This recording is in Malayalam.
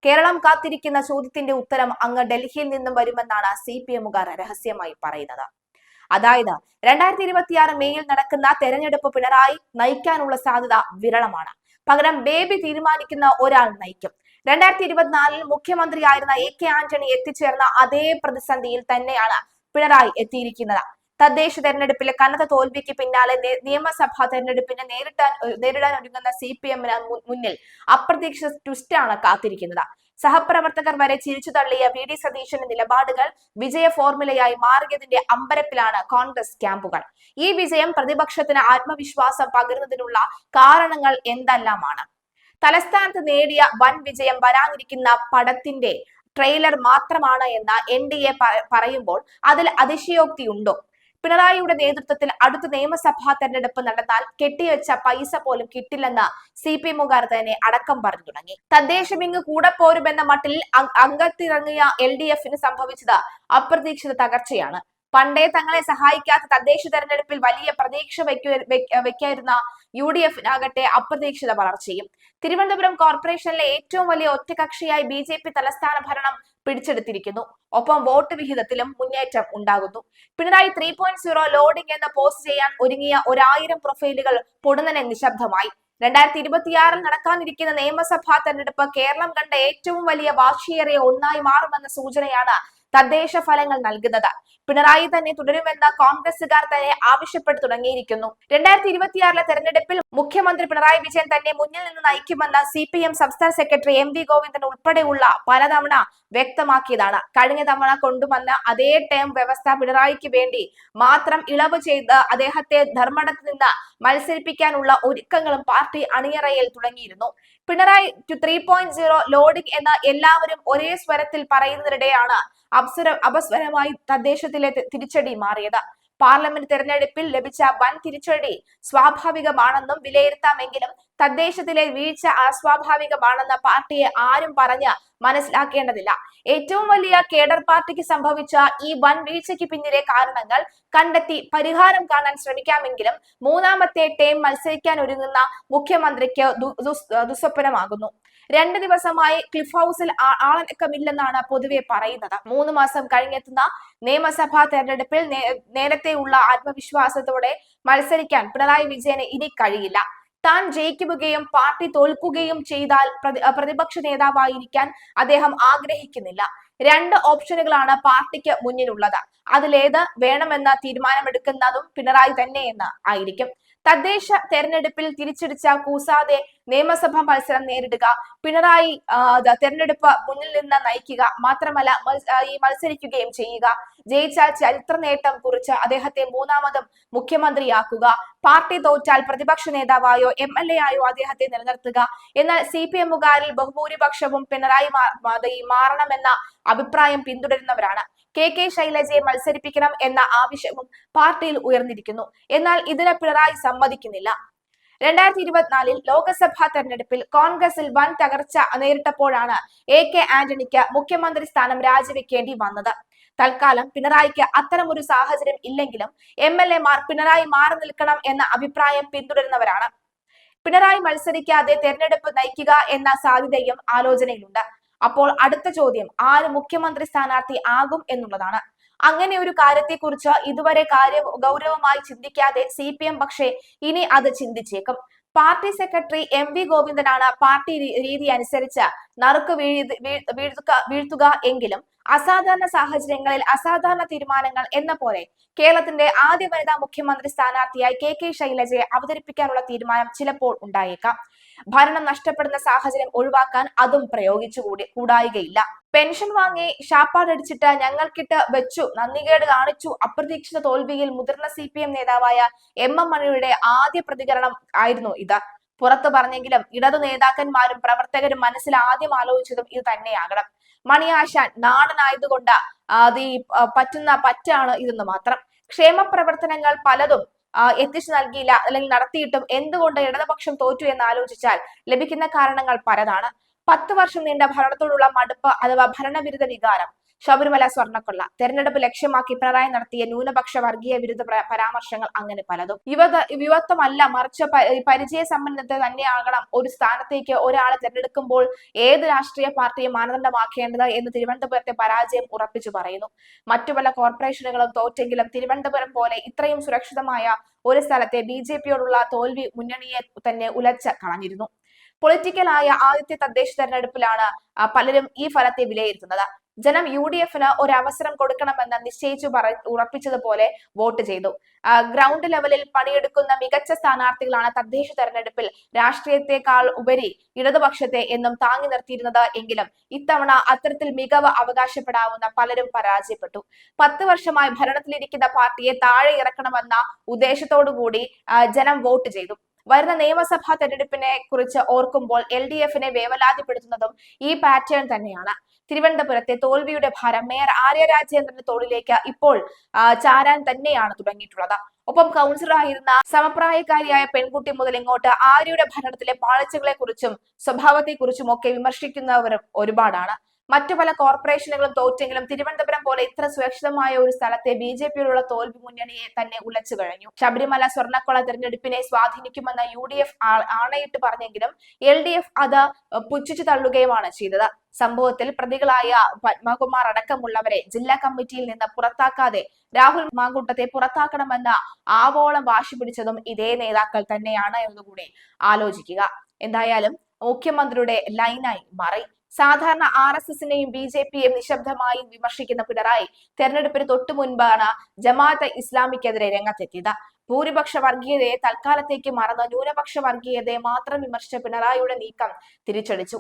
കേരളം കാത്തിരിക്കുന്ന ചോദ്യത്തിന്റെ ഉത്തരം അങ്ങ് ഡൽഹിയിൽ നിന്നും വരുമെന്നാണ് CPM-കാർ രഹസ്യമായി പറയുന്നത്. അതായത് 2026 മെയ്യിൽ നടക്കുന്ന തെരഞ്ഞെടുപ്പ് പിണറായി നയിക്കാനുള്ള സാധ്യത വിരളമാണ്. പകരം ബേബി തീരുമാനിക്കുന്ന ഒരാൾ നയിക്കും. 2024 മുഖ്യമന്ത്രിയായിരുന്ന AK ആന്റണി എത്തിച്ചേർന്ന അതേ പ്രതിസന്ധിയിൽ തന്നെയാണ് പിണറായി എത്തിയിരിക്കുന്നത്. തദ്ദേശ തെരഞ്ഞെടുപ്പിലെ കനത്ത തോൽവിക്ക് പിന്നാലെ നിയമസഭാ തെരഞ്ഞെടുപ്പിനെ നേരിടാൻ ഒരുങ്ങുന്ന CPM-ന് മുന്നിൽ അപ്രതീക്ഷിത ട്വിസ്റ്റാണ് കാത്തിരിക്കുന്നത്. സഹപ്രവർത്തകർ വരെ ചിരിച്ചു തള്ളിയ VD സതീശന്റെ നിലപാടുകൾ വിജയ ഫോർമുലയായി മാറിയതിന്റെ അമ്പരപ്പിലാണ് കോൺഗ്രസ് ക്യാമ്പുകൾ. ഈ വിജയം പ്രതിപക്ഷത്തിന് ആത്മവിശ്വാസം പകരുന്നതിനുള്ള കാരണങ്ങൾ എന്തെല്ലാമാണ്? തലസ്ഥാനത്ത് നേടിയ വൻ വിജയം വരാനിരിക്കുന്ന പടത്തിന്റെ ട്രെയിലർ മാത്രമാണ് എന്ന് NDA പറയുമ്പോൾ അതിൽ അതിശയോക്തിയുണ്ടോ? പിണറായിയുടെ നേതൃത്വത്തിൽ അടുത്ത നിയമസഭാ തെരഞ്ഞെടുപ്പ് നടന്നാൽ കെട്ടിവെച്ച പൈസ പോലും കിട്ടില്ലെന്ന് CPM-കാർ തന്നെ അടക്കം പറഞ്ഞു തുടങ്ങി. തദ്ദേശമിങ്ങ് കൂടെ പോരുമെന്ന മട്ടിൽ അംഗത്തിറങ്ങിയ LDF-ന് സംഭവിച്ചത് അപ്രതീക്ഷിത തകർച്ചയാണ്. പണ്ടേ തങ്ങളെ സഹായിക്കാത്ത തദ്ദേശ തെരഞ്ഞെടുപ്പിൽ വലിയ പ്രതീക്ഷ വെക്കായിരുന്ന UDF-നാകട്ടെ അപ്രതീക്ഷിത വളർച്ചയും. തിരുവനന്തപുരം കോർപ്പറേഷനിലെ ഏറ്റവും വലിയ ഒറ്റകക്ഷിയായി BJP തലസ്ഥാന ഭരണം പിടിച്ചെടുത്തിരിക്കുന്നു. ഒപ്പം വോട്ട് വിഹിതത്തിലും മുന്നേറ്റം ഉണ്ടാകുന്നു. പിണറായി 3.0 ലോഡിംഗ് എന്ന് പോസ്റ്റ് ചെയ്യാൻ ഒരുങ്ങിയ 1000 പ്രൊഫൈലുകൾ പൊടുന്നനെ നിശബ്ദമായി. 2026 നടക്കാനിരിക്കുന്ന നിയമസഭാ തെരഞ്ഞെടുപ്പ് കേരളം കണ്ട ഏറ്റവും വലിയ വാശിയേറിയ ഒന്നായി മാറുമെന്ന സൂചനയാണ് തദ്ദേശ ഫലങ്ങൾ നൽകുന്നത്. പിണറായി തന്നെ തുടരുമെന്ന് കോൺഗ്രസുകാർ തന്നെ ആവശ്യപ്പെട്ടു തുടങ്ങിയിരിക്കുന്നു. 2026 തെരഞ്ഞെടുപ്പിൽ മുഖ്യമന്ത്രി പിണറായി വിജയൻ തന്നെ മുന്നിൽ നിന്ന് നയിക്കുമെന്ന് CPM സംസ്ഥാന സെക്രട്ടറി MV ഗോവിന്ദൻ ഉൾപ്പെടെയുള്ള പലതവണ വ്യക്തമാക്കിയതാണ്. കഴിഞ്ഞ തവണ കൊണ്ടുവന്ന അതേ ടേം വ്യവസ്ഥ പിണറായിക്ക് വേണ്ടി മാത്രം ഇളവ് ചെയ്ത് അദ്ദേഹത്തെ ധർമ്മടത്ത് നിന്ന് മത്സരിപ്പിക്കാനുള്ള ഒരുക്കങ്ങളും പാർട്ടി അണിയറയിൽ തുടങ്ങിയിരുന്നു. പിണറായി 3.0 ലോഡിംഗ് എന്ന് എല്ലാവരും ഒരേ സ്വരത്തിൽ പറയുന്നതിനിടെയാണ് അപസ്വരമായി തദ്ദേശത്തിലെ തിരിച്ചടി മാറിയത്. പാർലമെന്റ് തെരഞ്ഞെടുപ്പിൽ ലഭിച്ച വൻ തിരിച്ചടി സ്വാഭാവികമാണെന്നും വിലയിരുത്താമെങ്കിലും തദ്ദേശത്തിലെ വീഴ്ച അസ്വാഭാവികമാണെന്ന പാർട്ടിയെ ആരും പറഞ്ഞ് മനസ്സിലാക്കേണ്ടതില്ല. ഏറ്റവും വലിയ കേഡർ പാർട്ടിക്ക് സംഭവിച്ച ഈ വൻ വീഴ്ചയ്ക്ക് പിന്നിലെ കാരണങ്ങൾ കണ്ടെത്തി പരിഹാരം കാണാൻ ശ്രമിക്കാമെങ്കിലും മൂന്നാമത്തെ ടേം മത്സരിക്കാൻ ഒരുങ്ങുന്ന മുഖ്യമന്ത്രിക്ക് ദുസ്വപ്നമാകുന്നു. 2 ദിവസമായി ക്ലിഫ് ഹൗസിൽ ആളനക്കമില്ലെന്നാണ് പൊതുവെ പറയുന്നത്. 3 മാസം കഴിഞ്ഞെത്തുന്ന നിയമസഭാ തെരഞ്ഞെടുപ്പിൽ നേരത്തെയുള്ള ആത്മവിശ്വാസത്തോടെ മത്സരിക്കാൻ പിണറായി വിജയന് ഇനി കഴിയില്ല. താൻ ജയിക്കുകയും പാർട്ടി തോൽക്കുകയും ചെയ്താൽ പ്രതിപക്ഷ നേതാവായിരിക്കാൻ അദ്ദേഹം ആഗ്രഹിക്കുന്നില്ല. 2 ഓപ്ഷനുകളാണ് പാർട്ടിക്ക് മുന്നിലുള്ളത്. അതിലേത് വേണമെന്ന് തീരുമാനമെടുക്കുന്നതും പിണറായി തന്നെയെന്ന് ആയിരിക്കും. തദ്ദേശ തെരഞ്ഞെടുപ്പിൽ തിരിച്ചടിച്ച കൂസാതെ നിയമസഭാ മത്സരം നേരിടുക, പിണറായി തെരഞ്ഞെടുപ്പ് മുന്നിൽ നിന്ന് നയിക്കുക, മാത്രമല്ല മത്സരിക്കുകയും ചെയ്യുക, ജയിച്ചാൽ ചരിത്ര നേട്ടം കുറിച്ച് അദ്ദേഹത്തെ മൂന്നാമതും മുഖ്യമന്ത്രിയാക്കുക, പാർട്ടി തോറ്റാൽ പ്രതിപക്ഷ നേതാവായോ MLA ആയോ അദ്ദേഹത്തെ നിലനിർത്തുക. എന്നാൽ CPM-കാരിൽ ബഹുഭൂരിപക്ഷവും പിണറായി മാറണമെന്ന അഭിപ്രായം പിന്തുടരുന്നവരാണ്. KK ശൈലജയെ മത്സരിപ്പിക്കണം എന്ന ആവശ്യവും പാർട്ടിയിൽ ഉയർന്നിരിക്കുന്നു. എന്നാൽ ഇതിന് പിണറായി സമ്മതിക്കുന്നില്ല. 2024 ലോക്സഭാ തെരഞ്ഞെടുപ്പിൽ കോൺഗ്രസിൽ വൻ തകർച്ച നേരിട്ടപ്പോഴാണ് AK ആന്റണിക്ക് മുഖ്യമന്ത്രി സ്ഥാനം രാജിവെക്കേണ്ടി വന്നത്. തൽക്കാലം പിണറായിക്ക് അത്തരമൊരു സാഹചര്യം ഇല്ലെങ്കിലും MLA-മാർ പിണറായി മാറി നിൽക്കണം എന്ന അഭിപ്രായം പിന്തുടരുന്നവരാണ്. പിണറായി മത്സരിക്കാതെ തെരഞ്ഞെടുപ്പ് നയിക്കുക എന്ന സാധ്യതയും ആലോചനയിലുണ്ട്. അപ്പോൾ അടുത്ത ചോദ്യം ആര് മുഖ്യമന്ത്രി സ്ഥാനാർത്ഥി ആകും എന്നുള്ളതാണ്. അങ്ങനെ ഒരു കാര്യത്തെക്കുറിച്ച് ഇതുവരെ ഗൗരവമായി ചിന്തിക്കാതെ CPM പക്ഷേ ഇനി അത് ചിന്തിച്ചേക്കും. പാർട്ടി സെക്രട്ടറി MV ഗോവിന്ദനാണ് പാർട്ടി രീതി അനുസരിച്ച് നറുക്ക് വീഴ്ത്തുക എങ്കിലും അസാധാരണ സാഹചര്യങ്ങളിൽ അസാധാരണ തീരുമാനങ്ങൾ എന്ന പോലെ കേരളത്തിന്റെ ആദ്യ വനിതാ മുഖ്യമന്ത്രി സ്ഥാനാർത്ഥിയായി KK ശൈലജയെ അവതരിപ്പിക്കാനുള്ള തീരുമാനം ചിലപ്പോൾ ഉണ്ടായേക്കാം. ഭരണം നഷ്ടപ്പെടുന്ന സാഹചര്യം ഒഴിവാക്കാൻ അതും കൂടായികയില്ല. പെൻഷൻ വാങ്ങി ഷാപ്പാടടിച്ചിട്ട് ഞങ്ങൾക്കിട്ട് വെച്ചു, നന്ദികേട് കാണിച്ചു. അപ്രതീക്ഷിത തോൽവിയിൽ മുതിർന്ന CPM നേതാവായ MM മണിയുടെ ആദ്യ പ്രതികരണം ആയിരുന്നു ഇത്. പുറത്തു പറഞ്ഞെങ്കിലും ഇടതു നേതാക്കന്മാരും പ്രവർത്തകരും മനസ്സിൽ ആദ്യം ആലോചിച്ചതും ഇത് തന്നെയാകണം. മണിയാശാൻ നാടനായതുകൊണ്ട് പറ്റാണ് ഇതെന്ന് മാത്രം. ക്ഷേമ പ്രവർത്തനങ്ങൾ പലതും എത്തിച്ചു നൽകിയില്ല അല്ലെങ്കിൽ നടത്തിയിട്ടും എന്തുകൊണ്ട് ഇടതുപക്ഷം തോറ്റു എന്ന് ആലോചിച്ചാൽ ലഭിക്കുന്ന കാരണങ്ങൾ പലതാണ്. 10 വർഷം നീണ്ട ഭരണത്തോടുള്ള മടുപ്പ് അഥവാ ഭരണവിരുദ്ധ വികാരം, ശബരിമല സ്വർണ്ണക്കൊള്ള, തെരഞ്ഞെടുപ്പ് ലക്ഷ്യമാക്കി പിണറായി നടത്തിയ ന്യൂനപക്ഷ വർഗീയ വിരുദ്ധ പരാമർശങ്ങൾ, അങ്ങനെ പലതും. യുവത്വമല്ല, മറിച്ച് പരിചയ സമ്പന്നത തന്നെയാകണം ഒരു സ്ഥാനത്തേക്ക് ഒരാളെ തെരഞ്ഞെടുക്കുമ്പോൾ ഏത് രാഷ്ട്രീയ പാർട്ടിയും മാനദണ്ഡമാക്കേണ്ടത് എന്ന് തിരുവനന്തപുരത്തെ പരാജയം ഉറപ്പിച്ചു പറയുന്നു. മറ്റു പല കോർപ്പറേഷനുകളും തോറ്റെങ്കിലും തിരുവനന്തപുരം പോലെ ഇത്രയും സുരക്ഷിതമായ ഒരു സ്ഥലത്തെ BJPയോടുള്ള തോൽവി മുന്നണിയെ തന്നെ ഉലച്ച് കളഞ്ഞിരുന്നു. പൊളിറ്റിക്കലായ ആദ്യത്തെ തദ്ദേശ തെരഞ്ഞെടുപ്പിലാണ് പലരും ഈ ഫലത്തെ വിലയിരുത്തുന്നത്. ജനം UDFന് ഒരു അവസരം കൊടുക്കണമെന്ന് നിശ്ചയിച്ചു ഉറപ്പിച്ചതുപോലെ വോട്ട് ചെയ്തു. ഗ്രൗണ്ട് ലെവലിൽ പണിയെടുക്കുന്ന മികച്ച സ്ഥാനാർത്ഥികളാണ് തദ്ദേശ തെരഞ്ഞെടുപ്പിൽ രാഷ്ട്രീയത്തെക്കാൾ ഉപരി ഇടതുപക്ഷത്തെ എന്നും താങ്ങി നിർത്തിയിരുന്നത് എങ്കിലും ഇത്തവണ അത്തരത്തിൽ മികവ് അവകാശപ്പെടാവുന്ന പലരും പരാജയപ്പെട്ടു. 10 വർഷമായി ഭരണത്തിലിരിക്കുന്ന പാർട്ടിയെ താഴെ ഇറക്കണമെന്ന ഉദ്ദേശത്തോടുകൂടി ജനം വോട്ട് ചെയ്തു. വരുന്ന നിയമസഭാ തെരഞ്ഞെടുപ്പിനെ കുറിച്ച് ഓർക്കുമ്പോൾ LDFനെ വേവലാതിപ്പെടുത്തുന്നതും ഈ പാറ്റേൺ തന്നെയാണ്. തിരുവനന്തപുരത്തെ തോൽവിയുടെ ഭാരം മേയർ ആര്യ രാജേന്ദ്രന്റെ തോളിലേക്ക് ഇപ്പോൾ ചാരാൻ തന്നെയാണ് തുടങ്ങിയിട്ടുള്ളത്. ഒപ്പം കൗൺസിലറായിരുന്ന സമപ്രായക്കാരിയായ പെൺകുട്ടി മുതൽ ഇങ്ങോട്ട് ആര്യയുടെ ഭരണത്തിലെ പാളിച്ചകളെ കുറിച്ചും സ്വഭാവത്തെക്കുറിച്ചും ഒക്കെ വിമർശിക്കുന്നവരും ഒരുപാടാണ്. മറ്റു പല കോർപ്പറേഷനുകളും തോറ്റെങ്കിലും തിരുവനന്തപുരം പോലെ ഇത്ര സുരക്ഷിതമായ ഒരു സ്ഥലത്തെ BJPയോടുള്ള തോൽവി മുന്നണിയെ തന്നെ ഉലച്ചു കഴിഞ്ഞു. ശബരിമല സ്വർണ്ണക്കൊള്ള തെരഞ്ഞെടുപ്പിനെ സ്വാധീനിക്കുമെന്ന് UDF ആണയിട്ട് പറഞ്ഞെങ്കിലും LDF അത് പുച്ഛിച്ചു തള്ളുകയുമാണ് ചെയ്തത്. സംഭവത്തിൽ പ്രതികളായ പത്മകുമാർ അടക്കമുള്ളവരെ ജില്ലാ കമ്മിറ്റിയിൽ നിന്ന് പുറത്താക്കാതെ രാഹുൽ മാങ്കൂട്ടത്തെ പുറത്താക്കണമെന്ന് ആവോളം വാശി പിടിച്ചതും ഇതേ നേതാക്കൾ തന്നെയാണ് എന്നുകൂടി ആലോചിക്കുക. എന്തായാലും മുഖ്യമന്ത്രിയുടെ ലൈനായി മാറി. സാധാരണ RSSനെയും BJPയെയും നിശബ്ദമായി വിമർശിക്കുന്ന പിണറായി തെരഞ്ഞെടുപ്പിന് തൊട്ടു മുൻപാണ് ജമാഅത്തെ ഇസ്ലാമിക്കെതിരെ രംഗത്തെത്തിയത്. ഭൂരിപക്ഷ വർഗീയതയെ തൽക്കാലത്തേക്ക് മറന്ന് ന്യൂനപക്ഷ വർഗീയതയെ മാത്രം വിമർശിച്ച പിണറായിയുടെ നീക്കം തിരിച്ചടിച്ചു.